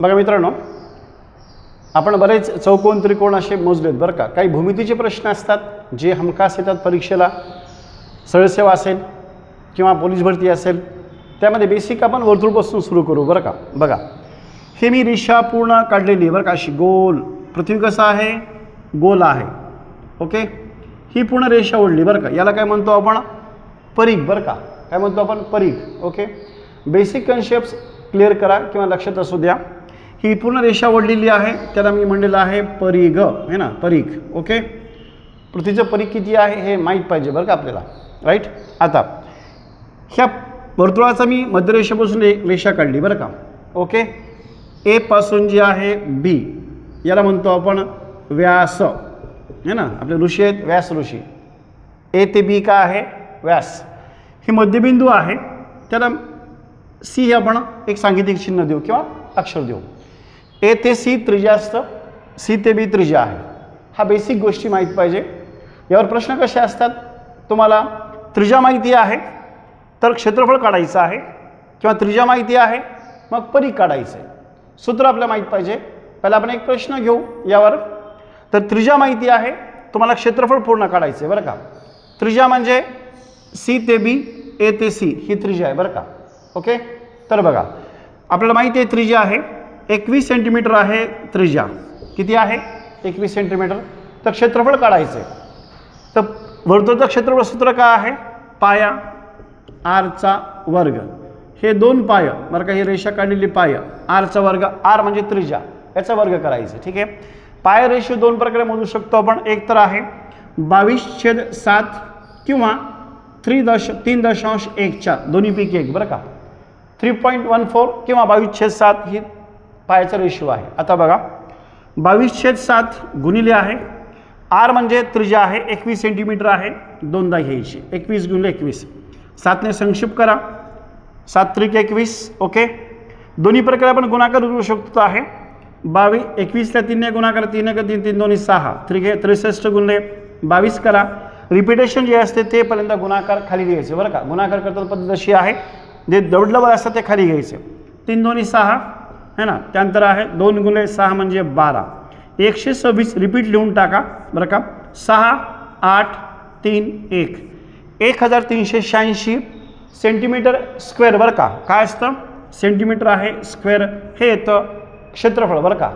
बघा मित्रांनो, आपण बरेच चौकोन त्रिकोण असे मोजलेत बरं का. काही भूमितीचे प्रश्न असतात जे हमखास येतात परीक्षेला. सरळसेवा असेल किंवा पोलीस भरती असेल, त्यामध्ये बेसिक आपण वर्तुळपासून सुरू करू बरं का. बघा, हे मी रेषा पूर्ण काढलेली आहे बरं का, अशी गोल. पृथ्वी कसा आहे? गोल आहे. ओके, ही पूर्ण रेषा ओढली बरं का. याला काय म्हणतो आपण? परीघ बरं का. काय म्हणतो आपण? परीघ. ओके, बेसिक कन्सेप्ट्स क्लिअर करा किंवा लक्षात असू द्या. ही पूर्ण रेषा ओढलेली आहे, त्याला मी म्हणलेलं आहे परीघ, है ना, परीघ. ओके, पृथ्वीचं परीघ किती आहे हे माहीत पाहिजे बरं का आपल्याला, राईट. आता ह्या वर्तुळाचा मी मध्यरेषेपासून एक रेषा काढली बरं का. ओके, ए पासून जी आहे बी, याला म्हणतो आपण व्यास, है ना. आपले ऋषी आहेत व्यास ऋषी. ए ते बी का आहे? व्यास. ही मध्यबिंदू आहे, त्याला सी हे आपण एक सांकेतिक चिन्ह देऊ किंवा अक्षर देऊ. ए ते सी त्रिज्या असतं, सी ते बी त्रिज्या आहे. हा बेसिक गोष्टी माहीत पाहिजे. यावर प्रश्न कसे असतात? तुम्हाला त्रिज्या माहिती आहे तर क्षेत्रफळ काढायचं आहे, किंवा त्रिज्या माहिती आहे मग परीघ काढायचं आहे. सूत्र आपल्याला माहीत पाहिजे. पहिला आपण एक प्रश्न घेऊ यावर. तर त्रिज्या माहिती आहे, तुम्हाला क्षेत्रफळ पूर्ण काढायचं आहे बरं का. त्रिज्या म्हणजे सी ते बी, ए ते सी ही त्रिज्या आहे बरं का. ओके, तर बघा आपल्याला माहिती आहे त्रिज्या आहे 21 सेंटीमीटर आहे त्रिज्या. किती आहे? 21 सेंटीमीटर. तर क्षेत्रफळ काढायचं आहे. तर वर्तुळाचं क्षेत्रफळ सूत्र काय आहे? पाया आरचा वर्ग. हे 2 पाय बरं का, ही रेषा काढलेली पाय आरचा वर्ग. आर म्हणजे त्रिज्या, याचा वर्ग करायचं. ठीक आहे. पाय रेषीयो 2 प्रकारे मोजू शकतो आपण. एक तर आहे 22/7 किंवा 3.14 दोन्हीपैकी एक बरं का. 3.14 किंवा 22/7 ही पायाचा रेशिओ आहे. आता बघा 22/7 गुणिले आहे आर म्हणजे त्रिज्या आहे 21 सेंटीमीटर आहे, दोनदा घ्यायची. 21 गुणिले 21, 7ने संक्षिप्त करा. 7 त्रिक 21. ओके, दोन्ही प्रकारे आपण गुणाकार करू शकतो. आहे 22, 21ला 3ने गुणाकार, 3 1 3 3 2 6, 63 गुणिले 22 करा. रिपिटेशन जे असते ते पर्यंत गुणाकार खाली घ्यायचे बरं का. गुणाकार करताना पद्धत अशी आहे, जे डबल असतात ते खाली घ्यायचे. 3 2 6 है ना. त्यानंतर आहे 2 गुणिले 6 म्हणजे 12. 126 रिपीट लिहून टाका बरं का. 6 8 3 1 1386 सेंटीमीटर स्क्वेअर बरं का. काय असतं? सेंटीमीटर आहे स्क्वेअर. हे येतं क्षेत्रफळ बरं का.